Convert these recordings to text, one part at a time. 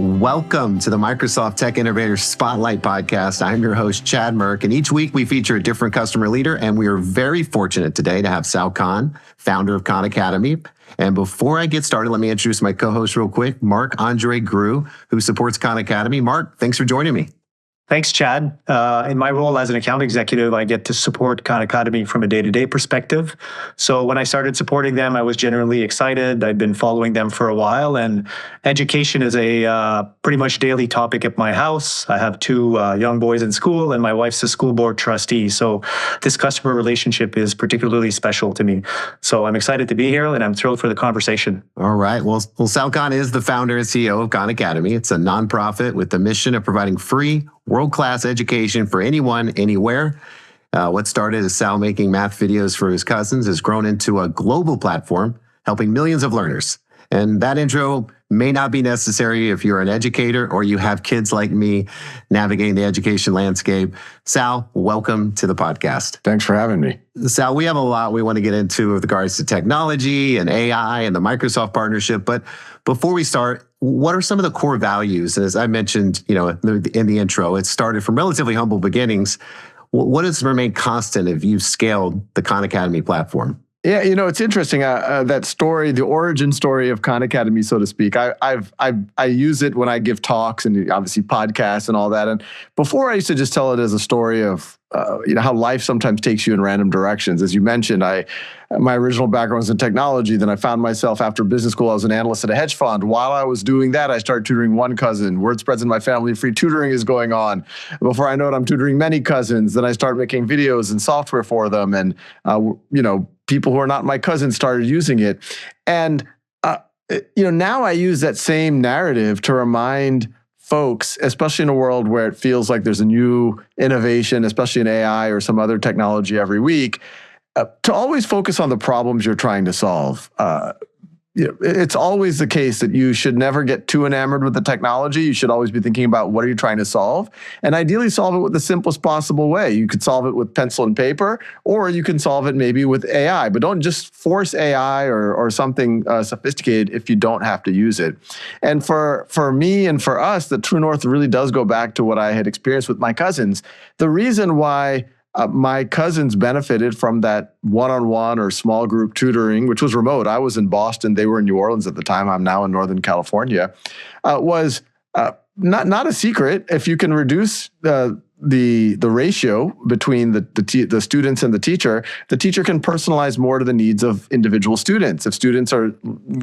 Welcome to the Microsoft Tech Innovators Spotlight Podcast. I'm your host, Chad Merck, and each week we feature a different customer leader, and we are very fortunate today to have Sal Khan, founder of Khan Academy. And before I get started, let me introduce my co-host real quick, Marc-Andre Groulx, who supports Khan Academy. Marc, thanks for joining me. Thanks, Chad. In my role as an account executive, I get to support Khan Academy from a day-to-day perspective. So when I started supporting them, I was generally excited. I'd been following them for a while, and education is a pretty much daily topic at my house. I have two young boys in school, and my wife's a school board trustee. So this customer relationship is particularly special to me. So I'm excited to be here, and I'm thrilled for the conversation. All right. Well, Sal Khan is the founder and CEO of Khan Academy. It's a nonprofit with the mission of providing free, world-class education for anyone, anywhere. What started as Sal making math videos for his cousins has grown into a global platform helping millions of learners. And that intro may not be necessary if you're an educator or you have kids like me navigating the education landscape. Sal, welcome to the podcast. Thanks for having me. Sal, we have a lot we want to get into with regards to technology and AI and the Microsoft partnership. But before we start, what are some of the core values? As I mentioned, in the intro, it started from relatively humble beginnings. What has remained constant if you've scaled the Khan Academy platform? Yeah, it's interesting, that story, the origin story of Khan Academy, so to speak. I use it when I give talks and obviously podcasts and all that. And before I used to just tell it as a story of, how life sometimes takes you in random directions. As you mentioned, my original background was in technology. Then I found myself after business school, I was an analyst at a hedge fund. While I was doing that, I started tutoring one cousin. Word spreads in my family, free tutoring is going on. Before I know it, I'm tutoring many cousins. Then I started making videos and software for them. And, people who are not my cousins started using it. And, now I use that same narrative to remind folks, especially in a world where it feels like there's a new innovation, especially in AI or some other technology every week, to always focus on the problems you're trying to solve. It's always the case that you should never get too enamored with the technology. You should always be thinking about what are you trying to solve, and ideally solve it with the simplest possible way. You could solve it with pencil and paper, or you can solve it maybe with AI, but don't just force AI or something sophisticated if you don't have to use it. And for me and for us, the true north really does go back to what I had experienced with my cousins. The reason why my cousins benefited from that one-on-one or small group tutoring, which was remote. I was in Boston. They were in New Orleans at the time. I'm now in Northern California. Was not a secret. If you can reduce the ratio between the students and the teacher can personalize more to the needs of individual students. If students are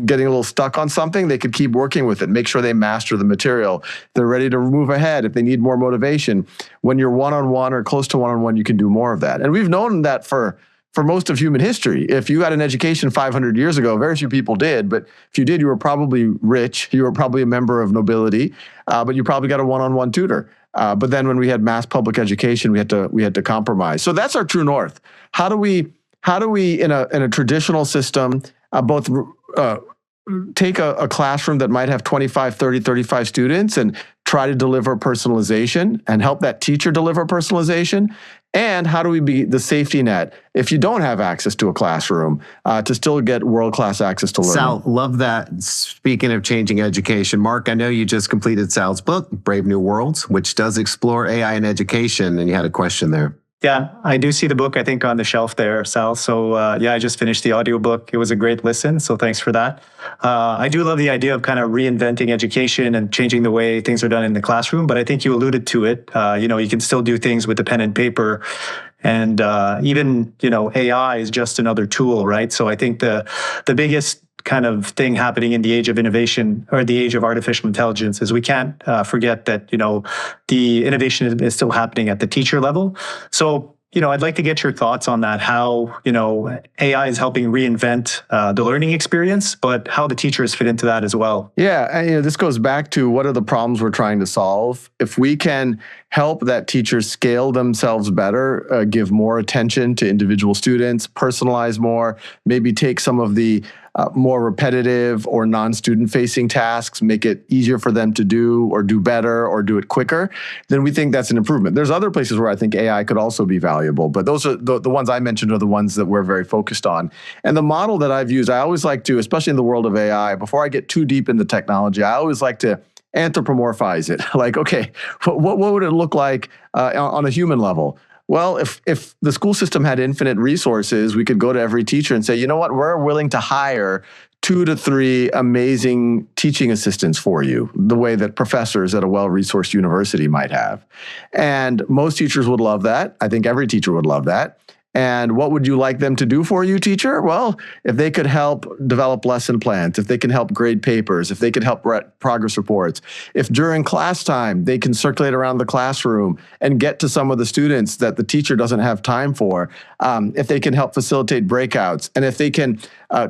getting a little stuck on something, they could keep working with it, make sure they master the material. They're ready to move ahead. If they need more motivation, when you're one-on-one or close to one-on-one, you can do more of that. And we've known that for most of human history. If you got an education 500 years ago, very few people did, but if you did, you were probably rich, you were probably a member of nobility, but you probably got a one-on-one tutor. But then when we had mass public education, we had to compromise. So that's our true north. How do we in a traditional system both take a classroom that might have 25, 30, 35 students and try to deliver personalization and help that teacher deliver personalization? And how do we be the safety net if you don't have access to a classroom to still get world-class access to learning? Sal, love that. Speaking of changing education, Marc, I know you just completed Sal's book, Brave New Worlds, which does explore AI in education, and you had a question there. Yeah, I do see the book, I think, on the shelf there, Sal. So I just finished the audiobook. It was a great listen, so thanks for that. I do love the idea of kind of reinventing education and changing the way things are done in the classroom, but I think you alluded to it. You can still do things with the pen and paper, and even, AI is just another tool, right? So I think the biggest kind of thing happening in the age of innovation or the age of artificial intelligence is we can't forget that, the innovation is still happening at the teacher level. So, I'd like to get your thoughts on that, how, AI is helping reinvent the learning experience, but how the teachers fit into that as well. Yeah, and this goes back to what are the problems we're trying to solve. If we can help that teachers scale themselves better, give more attention to individual students, personalize more, maybe take some of the more repetitive or non-student facing tasks, make it easier for them to do or do better or do it quicker, then we think that's an improvement. There's other places where I think AI could also be valuable, but those are the ones I mentioned are the ones that we're very focused on. And the model that I've used, I always like to, especially in the world of AI, before I get too deep in the technology, I always like to anthropomorphize it. Like, okay, what would it look like on a human level? Well, if the school system had infinite resources, we could go to every teacher and say, you know what, we're willing to hire 2 to 3 amazing teaching assistants for you, the way that professors at a well-resourced university might have. And most teachers would love that. I think every teacher would love that. And what would you like them to do for you, teacher? Well, if they could help develop lesson plans, if they can help grade papers, if they could help write progress reports, if during class time they can circulate around the classroom and get to some of the students that the teacher doesn't have time for, if they can help facilitate breakouts, and if they can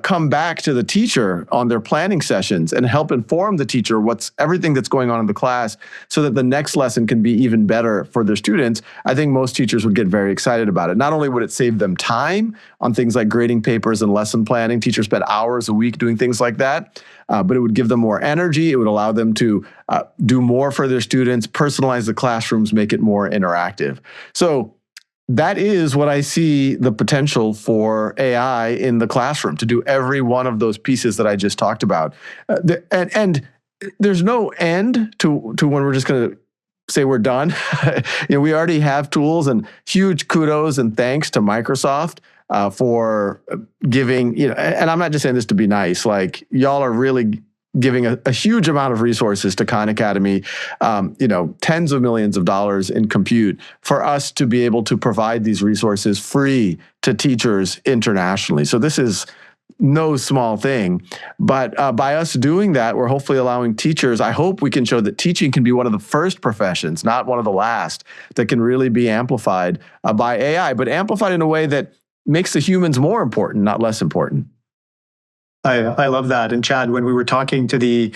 come back to the teacher on their planning sessions and help inform the teacher what's everything that's going on in the class so that the next lesson can be even better for their students, I think most teachers would get very excited about it. Not only would it save them time on things like grading papers and lesson planning, teachers spend hours a week doing things like that, but it would give them more energy. It would allow them to do more for their students, personalize the classrooms, make it more interactive. So that is what I see the potential for AI in the classroom, to do every one of those pieces that I just talked about. And there's no end to when we're just going to say we're done. We already have tools, and huge kudos and thanks to Microsoft for giving, and I'm not just saying this to be nice, like y'all are really giving a huge amount of resources to Khan Academy, tens of millions of dollars in compute for us to be able to provide these resources free to teachers internationally. So this is no small thing, but by us doing that, we're hopefully allowing teachers, I hope we can show that teaching can be one of the first professions, not one of the last, that can really be amplified by AI, but amplified in a way that makes the humans more important, not less important. I love that. And Chad, when we were talking to the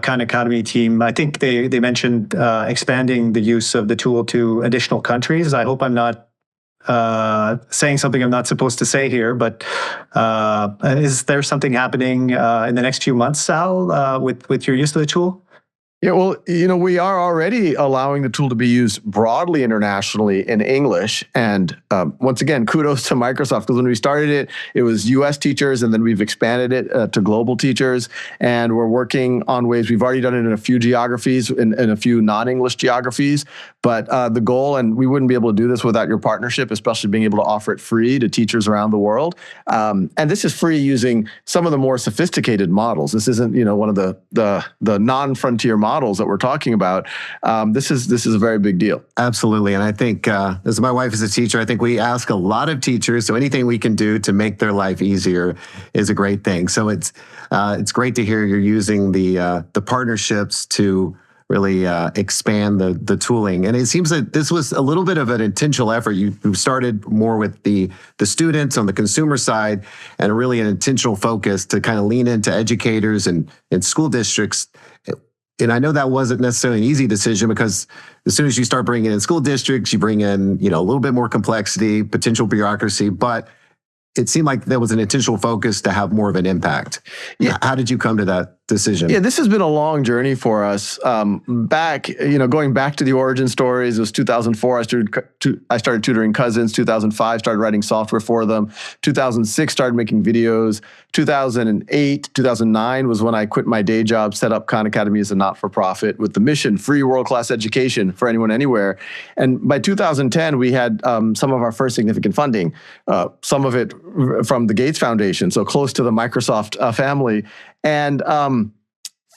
Khan Academy team, I think they mentioned expanding the use of the tool to additional countries. I hope I'm not saying something I'm not supposed to say here, but is there something happening in the next few months, Sal, with your use of the tool? Yeah, well, we are already allowing the tool to be used broadly internationally in English. And once again, kudos to Microsoft, because when we started it, it was US teachers, and then we've expanded it to global teachers. And we're working on ways, we've already done it in a few geographies, in a few non-English geographies. But the goal, and we wouldn't be able to do this without your partnership, especially being able to offer it free to teachers around the world. And this is free using some of the more sophisticated models. This isn't, one of the non-frontier models that we're talking about. This is a very big deal. Absolutely. And I think, as my wife is a teacher, I think we ask a lot of teachers, so anything we can do to make their life easier is a great thing. So it's great to hear you're using the partnerships to really expand the tooling. And it seems that this was a little bit of an intentional effort. You started more with the students on the consumer side, and really an intentional focus to kind of lean into educators and school districts. And I know that wasn't necessarily an easy decision, because as soon as you start bringing in school districts, you bring in, a little bit more complexity, potential bureaucracy, but it seemed like there was an intentional focus to have more of an impact. Yeah. How did you come to that decision? Yeah, this has been a long journey for us. Going back to the origin stories, it was 2004. I started tutoring cousins. 2005, started writing software for them. 2006, started making videos. 2008, 2009 was when I quit my day job, set up Khan Academy as a not-for-profit with the mission, free world-class education for anyone, anywhere. And by 2010, we had some of our first significant funding, some of it from the Gates Foundation, so close to the Microsoft family. And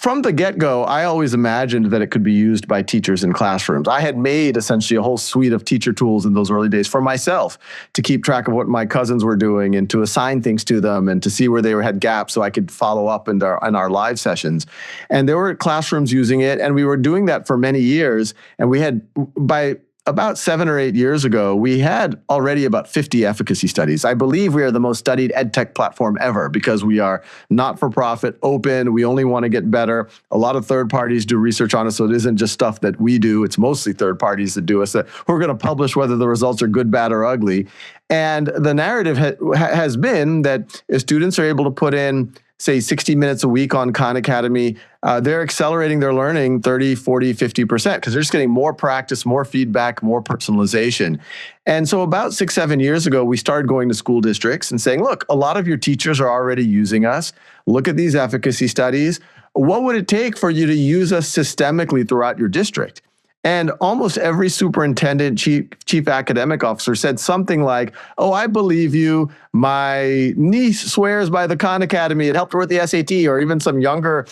from the get-go, I always imagined that it could be used by teachers in classrooms. I had made essentially a whole suite of teacher tools in those early days for myself to keep track of what my cousins were doing and to assign things to them and to see where they had gaps so I could follow up in our live sessions. And there were classrooms using it, and we were doing that for many years. And we had, by about 7 or 8 years ago, we had already about 50 efficacy studies. I believe we are the most studied edtech platform ever, because we are not-for-profit, open. We only want to get better. A lot of third parties do research on us, so it isn't just stuff that we do. It's mostly third parties that do us, that we're going to publish whether the results are good, bad, or ugly. And the narrative has been that if students are able to put in say 60 minutes a week on Khan Academy, they're accelerating their learning 30, 40, 50% because they're just getting more practice, more feedback, more personalization. And so about 6, 7 years ago, we started going to school districts and saying, look, a lot of your teachers are already using us. Look at these efficacy studies. What would it take for you to use us systemically throughout your district? And almost every superintendent, chief academic officer said something like, oh, I believe you. My niece swears by the Khan Academy. It helped her with the SAT. Or even some younger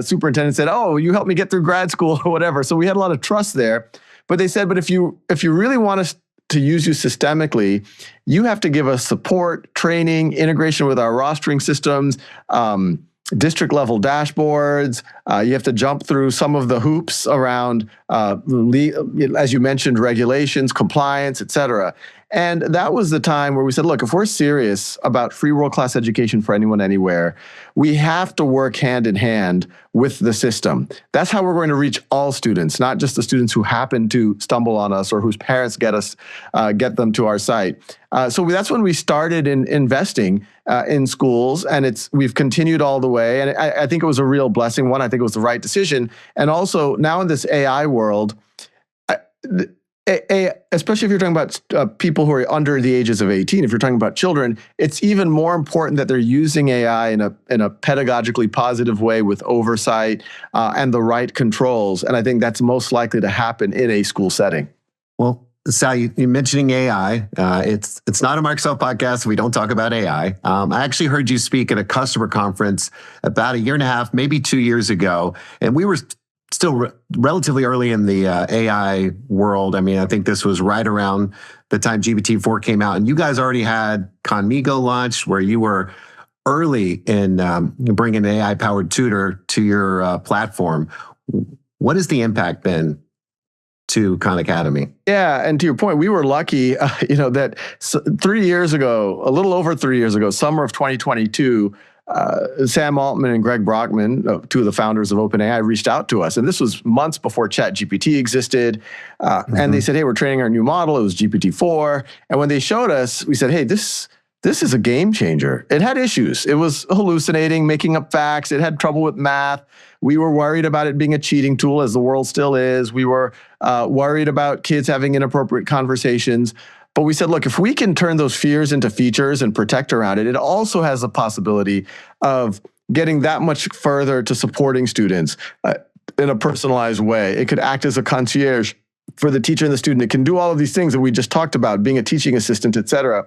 superintendent said, oh, you helped me get through grad school or whatever. So we had a lot of trust there. But they said, but if you really want us to use you systemically, you have to give us support, training, integration with our rostering systems, district level dashboards. You have to jump through some of the hoops around, as you mentioned, regulations, compliance, et cetera. And that was the time where we said, look, if we're serious about free world-class education for anyone, anywhere, we have to work hand in hand with the system. That's how we're going to reach all students, not just the students who happen to stumble on us or whose parents get them to our site. So that's when we started investing in schools, and we've continued all the way. And I think it was a real blessing. One, I think it was the right decision. And also now in this AI world, especially if you're talking about people who are under the ages of 18, if you're talking about children, it's even more important that they're using AI in a pedagogically positive way with oversight and the right controls. And I think that's most likely to happen in a school setting. Well, Sal, you mentioning AI, it's not a Microsoft podcast. We don't talk about AI. I actually heard you speak at a customer conference about 1.5 years, maybe 2 years ago, and we were still relatively early in the AI world. I mean, I think this was right around the time GPT-4 came out, and you guys already had Khanmigo launched, where you were early in bringing an AI-powered tutor to your platform. What has the impact been to Khan Academy? Yeah, and to your point, we were lucky, that 3 years ago, a little over 3 years ago, summer of 2022, Sam Altman and Greg Brockman, two of the founders of OpenAI, reached out to us. And this was months before ChatGPT existed. And they said, hey, we're training our new model. It was GPT-4. And when they showed us, we said, hey, this is a game changer. It had issues. It was hallucinating, making up facts. It had trouble with math. We were worried about it being a cheating tool, as the world still is. We were worried about kids having inappropriate conversations. But we said, look, if we can turn those fears into features and protect around it, it also has the possibility of getting that much further to supporting students in a personalized way. It could act as a concierge for the teacher and the student. It can do all of these things that we just talked about, being a teaching assistant, et cetera.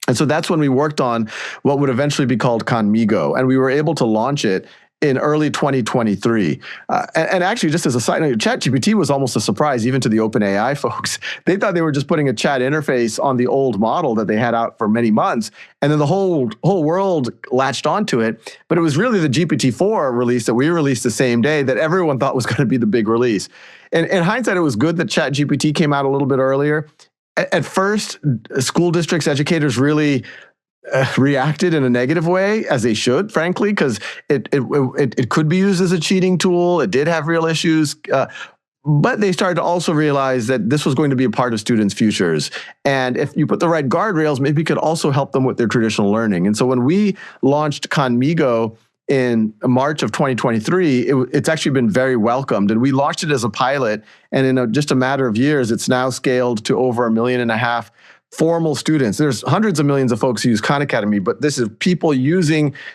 And so that's when we worked on what would eventually be called Khanmigo. And we were able to launch it in early 2023. And actually, just as a side note, ChatGPT was almost a surprise even to the OpenAI folks. They thought they were just putting a chat interface on the old model that they had out for many months. And then the whole world latched onto it. But it was really the GPT-4 release that we released the same day that everyone thought was going to be the big release. And in hindsight, it was good that ChatGPT came out a little bit earlier. At first, school districts, educators really reacted in a negative way, as they should, frankly, because it could be used as a cheating tool. It did have real issues. But they started to also realize that this was going to be a part of students' futures. And if you put the right guardrails, maybe it could also help them with their traditional learning. And so when we launched Khanmigo in March of 2023, it's actually been very welcomed. And we launched it as a pilot. And in just a matter of years, it's now scaled to over 1.5 million formal students. There's hundreds of millions of folks who use Khan Academy, but this is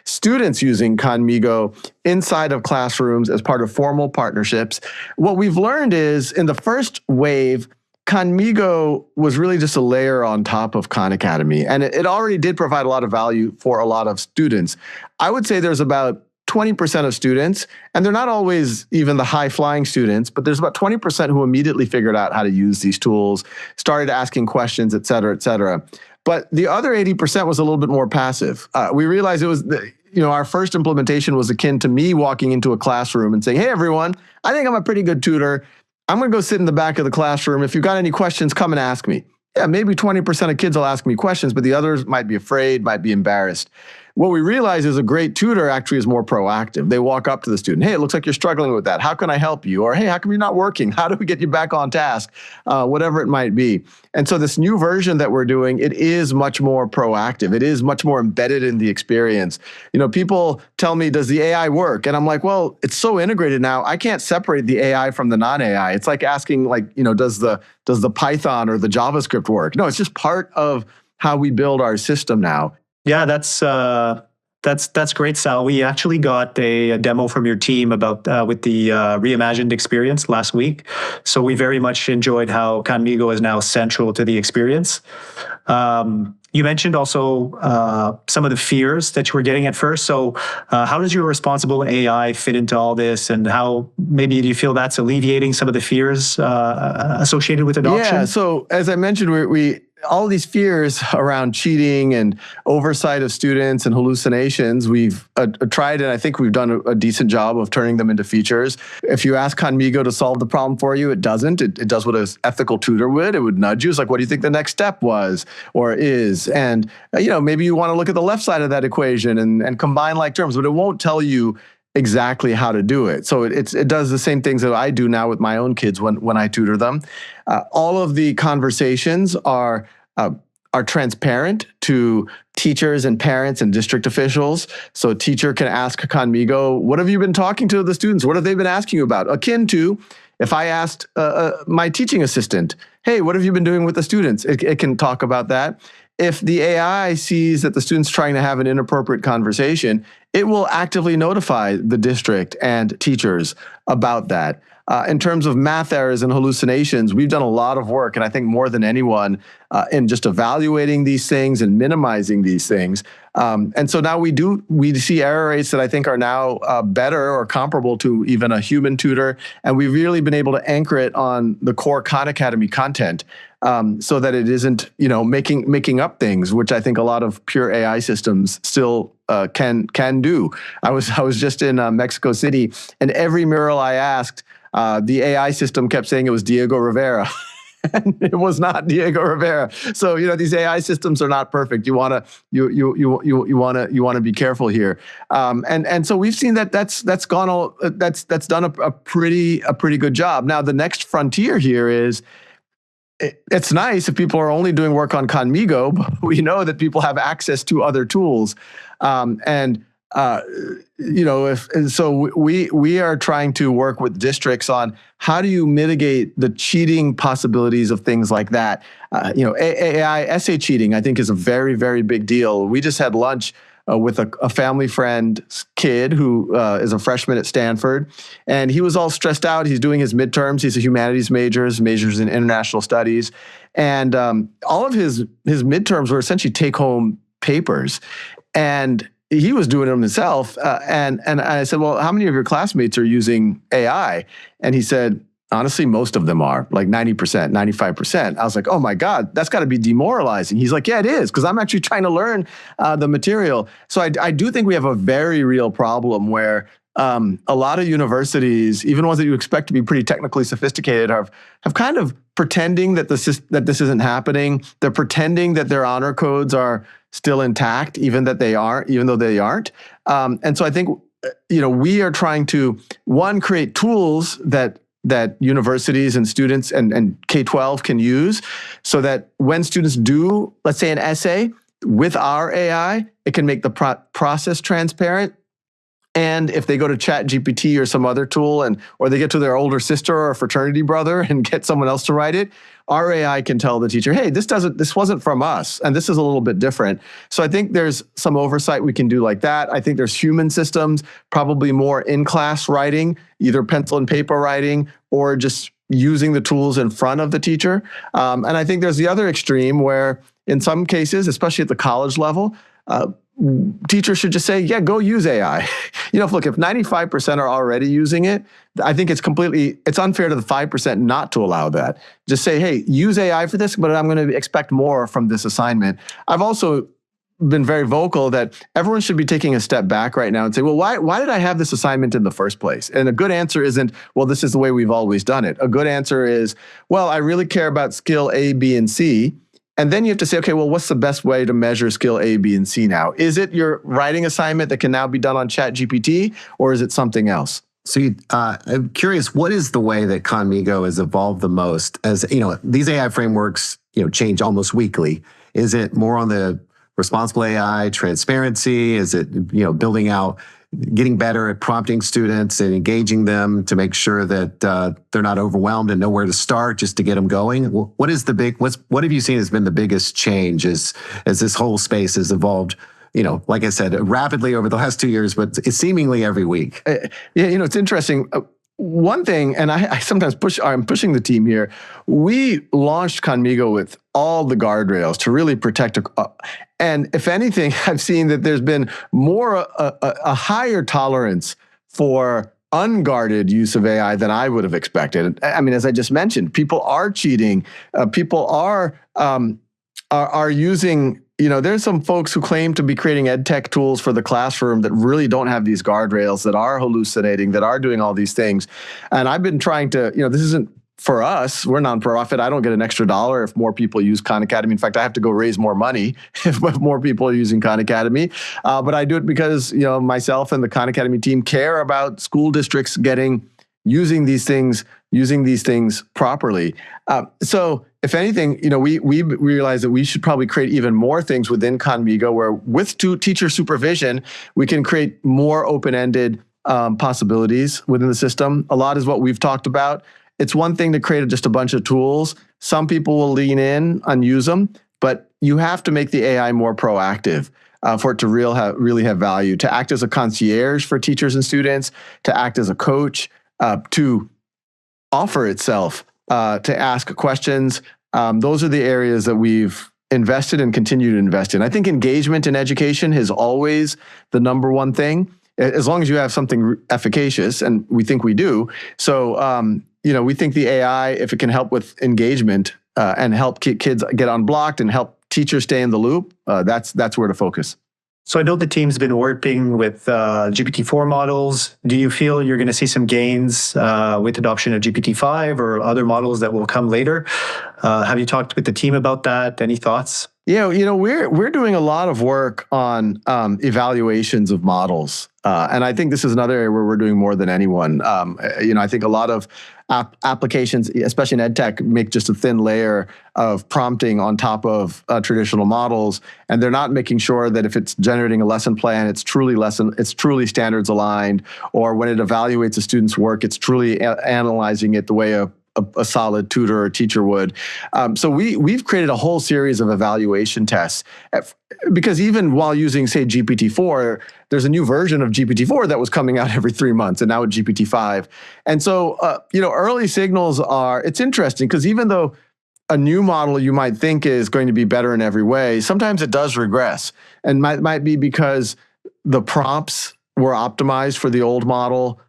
students using Khanmigo inside of classrooms as part of formal partnerships. What we've learned is in the first wave, Khanmigo was really just a layer on top of Khan Academy, and it already did provide a lot of value for a lot of students. I would say there's about 20% of students, and they're not always even the high-flying students, but there's about 20% who immediately figured out how to use these tools, started asking questions, et cetera, et cetera. But the other 80% was a little bit more passive. We realized it was, our first implementation was akin to me walking into a classroom and saying, hey, everyone, I think I'm a pretty good tutor. I'm going to go sit in the back of the classroom. If you've got any questions, come and ask me. Yeah, maybe 20% of kids will ask me questions, but the others might be afraid, might be embarrassed. what we realize is a great tutor actually is more proactive. They walk up to the student, hey, it looks like you're struggling with that. How can I help you? Or, hey, how come you're not working? How do we get you back on task? Whatever it might be. And so this new version that we're doing, it is much more proactive. It is much more embedded in the experience. People tell me, does the AI work? And I'm like, well, it's so integrated now, I can't separate the AI from the non-AI. It's like asking, does the Python or the JavaScript work? No, it's just part of how we build our system now. Yeah, that's great, Sal. We actually got a demo from your team about with the Reimagined experience last week. So we very much enjoyed how Khanmigo is now central to the experience. You mentioned also some of the fears that you were getting at first. So how does your responsible AI fit into all this, and how maybe do you feel that's alleviating some of the fears associated with adoption? Yeah, so as I mentioned, we all these fears around cheating and oversight of students and hallucinations, we've tried, and I think we've done a decent job of turning them into features. If you ask Khanmigo to solve the problem for you, it doesn't. It does what an ethical tutor would. It would nudge you. It's like, what do you think the next step was or is? And maybe you want to look at the left side of that equation and combine like terms, but it won't tell you exactly how to do it. So it does the same things that I do now with my own kids when I tutor them. All of the conversations are transparent to teachers and parents and district officials. So a teacher can ask Khanmigo, what have you been talking to the students? What have they been asking you about? Akin to if I asked my teaching assistant, hey, what have you been doing with the students? It can talk about that. If the AI sees that the student's trying to have an inappropriate conversation, it will actively notify the district and teachers about that. In terms of math errors and hallucinations, we've done a lot of work, and I think more than anyone, in just evaluating these things and minimizing these things. And so now we see error rates that I think are now better or comparable to even a human tutor, and we've really been able to anchor it on the core Khan Academy content. So that it isn't, making up things, which I think a lot of pure AI systems still can do. I was just in Mexico City, and every mural I asked, the AI system kept saying it was Diego Rivera. And it was not Diego Rivera. So these AI systems are not perfect. You want to be careful here. And so we've seen that's done a pretty good job. Now the next frontier here is, it's nice if people are only doing work on Khanmigo, but we know that people have access to other tools. So we are trying to work with districts on how do you mitigate the cheating possibilities of things like that. AI essay cheating, I think, is a very, very big deal. We just had lunch with a family friend's kid who is a freshman at Stanford, and he was all stressed out. He's doing his midterms. He's a humanities majors in international studies, and all of his midterms were essentially take-home papers, and he was doing them himself. And I said, well, how many of your classmates are using AI? And he said, honestly, most of them are, like 90%, 95%. I was like, oh my God, that's got to be demoralizing. He's like, yeah, it is, because I'm actually trying to learn the material. So I do think we have a very real problem where a lot of universities, even ones that you expect to be pretty technically sophisticated, have kind of pretending that this isn't happening. They're pretending that their honor codes are still intact, even though they aren't. And so I think we are trying to, one, create tools that universities and students and K-12 can use, so that when students do, let's say, an essay with our AI, it can make the process transparent. And if they go to ChatGPT or some other tool, or they get to their older sister or a fraternity brother and get someone else to write it, our AI can tell the teacher, hey, this wasn't from us, and this is a little bit different. So I think there's some oversight we can do like that. I think there's human systems, probably more in-class writing, either pencil and paper writing, or just using the tools in front of the teacher. And I think there's the other extreme where, in some cases, especially at the college level, teachers should just say, yeah, go use AI. Look, if 95% are already using it, I think it's unfair to the 5% not to allow that. Just say, hey, use AI for this, but I'm going to expect more from this assignment. I've also been very vocal that everyone should be taking a step back right now and say, well, why did I have this assignment in the first place? And a good answer isn't, well, this is the way we've always done it. A good answer is, well, I really care about skill A, B, and C. And then you have to say, okay, well, what's the best way to measure skill A, B, and C now? Is it your writing assignment that can now be done on ChatGPT, or is it something else? So I'm curious, what is the way that Khanmigo has evolved the most? As these AI frameworks, change almost weekly. Is it more on the responsible AI, transparency? Is it, building out, getting better at prompting students and engaging them to make sure that they're not overwhelmed and know where to start just to get them going? What have you seen has been the biggest change as this whole space has evolved? Like I said, rapidly over the last 2 years, but it's seemingly every week. It's interesting. One thing, and I sometimes I'm pushing the team here. We launched Khanmigo with all the guardrails to really protect. And if anything, I've seen that there's been a higher tolerance for unguarded use of AI than I would have expected. I mean, as I just mentioned, people are cheating. People are using. There's some folks who claim to be creating ed tech tools for the classroom that really don't have these guardrails, that are hallucinating, that are doing all these things. And I've been trying to, this isn't for us. We're nonprofit. I don't get an extra dollar if more people use Khan Academy. In fact, I have to go raise more money if more people are using Khan Academy. But I do it because, myself and the Khan Academy team care about school districts using these things properly. So if anything, we realize that we should probably create even more things within Khanmigo, where with teacher supervision, we can create more open-ended possibilities within the system. A lot is what we've talked about. It's one thing to create just a bunch of tools. Some people will lean in and use them, but you have to make the AI more proactive for it to really have value, to act as a concierge for teachers and students, to act as a coach, to offer itself, to ask questions. Those are the areas that we've invested and continue to invest in. I think engagement in education is always the number one thing, as long as you have something efficacious, and we think we do. So, we think the AI, if it can help with engagement and help kids get unblocked and help teachers stay in the loop, that's where to focus. So I know the team's been working with GPT-4 models. Do you feel you're going to see some gains with adoption of GPT-5 or other models that will come later? Have you talked with the team about that? Any thoughts? Yeah, we're doing a lot of work on evaluations of models, and I think this is another area where we're doing more than anyone. I think a lot of applications, especially in ed tech, make just a thin layer of prompting on top of traditional models, and they're not making sure that if it's generating a lesson plan, it's truly standards aligned, or when it evaluates a student's work, it's truly analyzing it the way a solid tutor or teacher would. So we've created a whole series of evaluation tests, because even while using, say, GPT-4, there's a new version of GPT-4 that was coming out every 3 months, and now with GPT-5. And so, early signals it's interesting, because even though a new model you might think is going to be better in every way, sometimes it does regress, and might be because the prompts were optimized for the old model.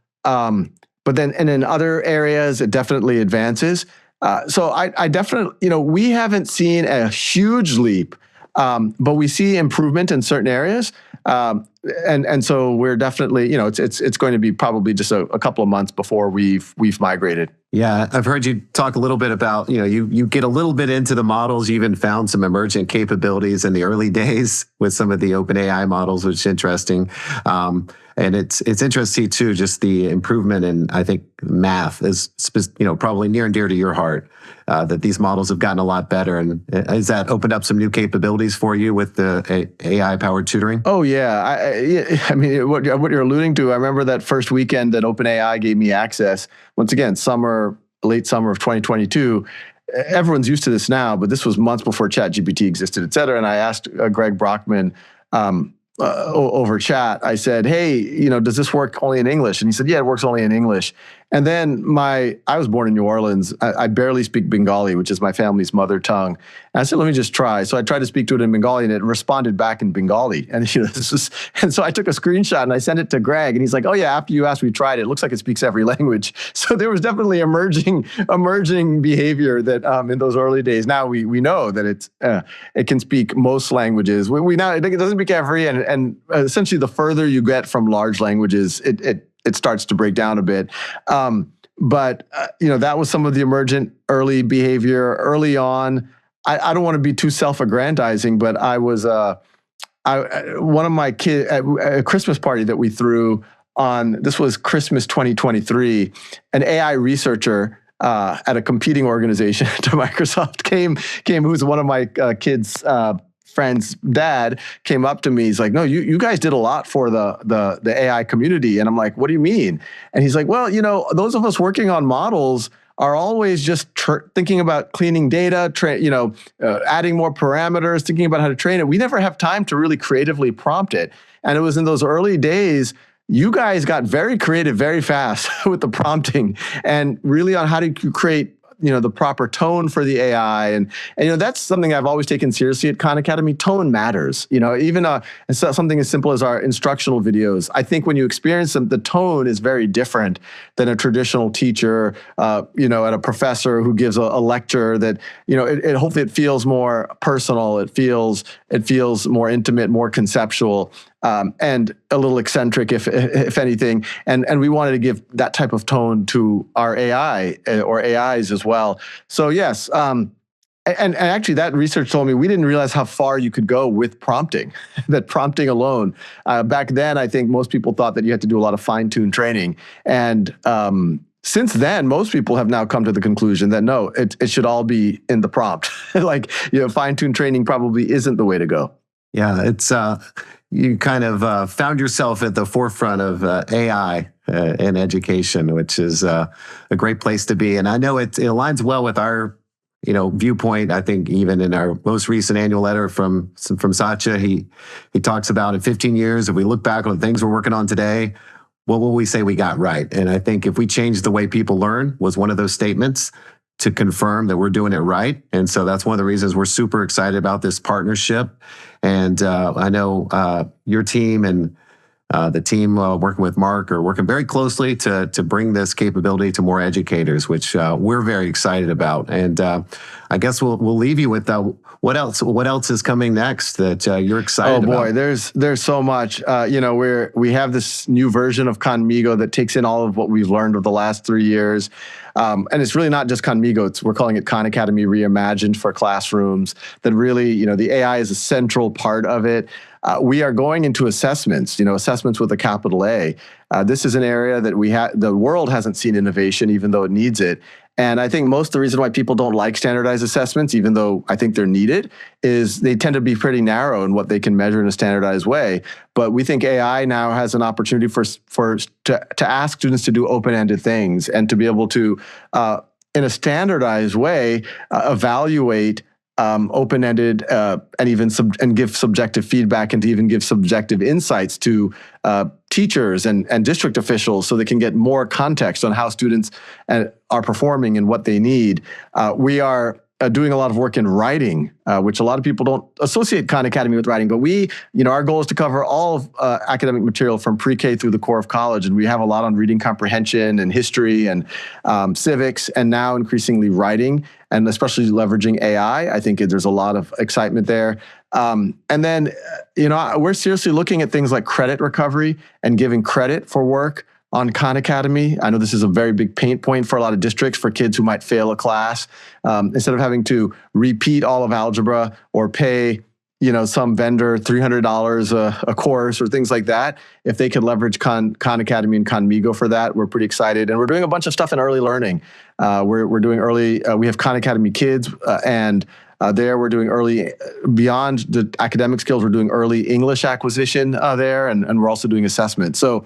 But then, and in other areas, it definitely advances. So I definitely, we haven't seen a huge leap, but we see improvement in certain areas. And so we're definitely, it's going to be probably just a couple of months before we've migrated. Yeah, I've heard you talk a little bit about, you get a little bit into the models. You even found some emergent capabilities in the early days with some of the OpenAI models, which is interesting. And it's interesting too, just the improvement in, I think, math is, probably near and dear to your heart, that these models have gotten a lot better. And has that opened up some new capabilities for you with the AI-powered tutoring? Oh, yeah. I mean, what you're alluding to, I remember that first weekend that OpenAI gave me access. Once again, late summer of 2022. Everyone's used to this now, but this was months before ChatGPT existed, et cetera. And I asked Greg Brockman, over chat, I said, hey, does this work only in English? And he said, yeah, it works only in English. And then I was born in New Orleans. I barely speak Bengali, which is my family's mother tongue. And I said, let me just try. So I tried to speak to it in Bengali, and it responded back in Bengali. And and so I took a screenshot and I sent it to Greg, and he's like, oh yeah, after you asked, we tried it. It looks like it speaks every language. So there was definitely emerging behavior that in those early days. Now we know that it can speak most languages. We now, it doesn't speak every, and essentially the further you get from large languages, it starts to break down a bit. But that was some of the emergent early behavior early on. I don't want to be too self-aggrandizing, but I was one of my kids at a Christmas party that we threw on. This was Christmas 2023. An AI researcher at a competing organization to Microsoft came. Who was one of my kids' friend's dad, came up to me. He's like, "No, you guys did a lot for the AI community." And I'm like, "What do you mean?" And he's like, "Well, those of us working on models are always just thinking about cleaning data, adding more parameters, thinking about how to train it. We never have time to really creatively prompt it." And it was in those early days, you guys got very creative very fast with the prompting and really on how to create the proper tone for the AI. And that's something I've always taken seriously at Khan Academy. Tone matters. Even something as simple as our instructional videos. I think when you experience them, the tone is very different than a traditional teacher, at a professor who gives a lecture that, hopefully it feels more personal. It feels more intimate, more conceptual. And a little eccentric, if anything, and we wanted to give that type of tone to our AI or AIs as well. So yes, and actually that research told me we didn't realize how far you could go with prompting. That prompting alone, back then, I think most people thought that you had to do a lot of fine-tuned training, and since then, most people have now come to the conclusion that no, it should all be in the prompt. Fine-tuned training probably isn't the way to go. Yeah, it's you kind of found yourself at the forefront of AI in education, which is a great place to be. And I know it aligns well with our viewpoint. I think even in our most recent annual letter from Satya, he talks about in 15 years, if we look back on the things we're working on today, what will we say we got right? And I think if we change the way people learn was one of those statements to confirm that we're doing it right. And so that's one of the reasons we're super excited about this partnership. And I know your team and the team working with Marc are working very closely to bring this capability to more educators, which we're very excited about. And I guess we'll leave you with what else? What else is coming next that you're excited about? Oh boy, there's so much. We have this new version of Khanmigo that takes in all of what we've learned over the last 3 years. And it's really not just Khanmigo. We're calling it Khan Academy Reimagined for classrooms. That really, the AI is a central part of it. We are going into assessments, assessments with a capital A. This is an area that the world hasn't seen innovation, even though it needs it. And I think most of the reason why people don't like standardized assessments, even though I think they're needed, is they tend to be pretty narrow in what they can measure in a standardized way. But we think AI now has an opportunity to ask students to do open-ended things and to be able to, in a standardized way, evaluate open-ended and give subjective feedback and to even give subjective insights to teachers and district officials so they can get more context on how students are performing and what they need. We are doing a lot of work in writing, which a lot of people don't associate Khan Academy with writing, but our goal is to cover all of academic material from pre-K through the core of college, and we have a lot on reading comprehension and history and civics, and now increasingly writing, and especially leveraging AI. I think there's a lot of excitement there. And then, we're seriously looking at things like credit recovery and giving credit for work on Khan Academy. I know this is a very big pain point for a lot of districts for kids who might fail a class. Instead of having to repeat all of algebra or pay, some vendor $300 a course or things like that, if they could leverage Khan Academy and Khanmigo for that, we're pretty excited. And we're doing a bunch of stuff in early learning. We're doing early. We have Khan Academy Kids, and there we're doing early, beyond the academic skills, we're doing early English acquisition there, and we're also doing assessment. So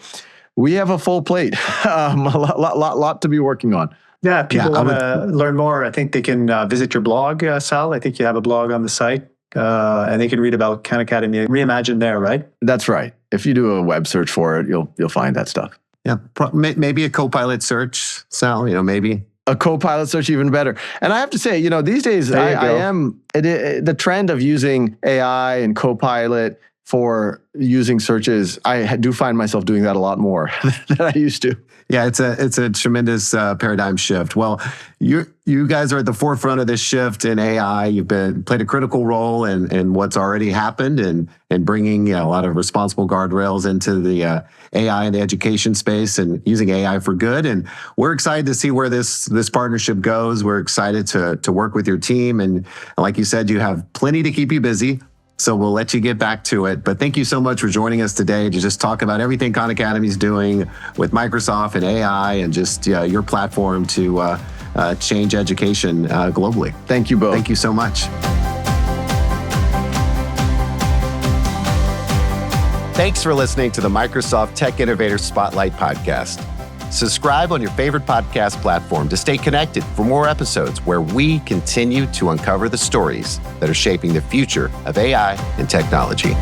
we have a full plate, a lot to be working on. Yeah, people want to learn more. I think they can visit your blog, Sal. I think you have a blog on the site, and they can read about Khan Academy Reimagined there, right? That's right. If you do a web search for it, you'll find that stuff. Yeah, maybe a Copilot search, Sal. Maybe a Copilot search, even better. And I have to say, these days I am the trend of using AI and Copilot for using searches, I do find myself doing that a lot more than I used to. Yeah, it's a tremendous paradigm shift. Well, you guys are at the forefront of this shift in AI. You've played a critical role in what's already happened and bringing a lot of responsible guardrails into the AI and the education space and using AI for good. And we're excited to see where this partnership goes. We're excited to work with your team. And like you said, you have plenty to keep you busy. So we'll let you get back to it. But thank you so much for joining us today to just talk about everything Khan Academy is doing with Microsoft and AI and just your platform to change education globally. Thank you both. Thank you so much. Thanks for listening to the Microsoft Tech Innovator Spotlight podcast. Subscribe on your favorite podcast platform to stay connected for more episodes where we continue to uncover the stories that are shaping the future of AI and technology.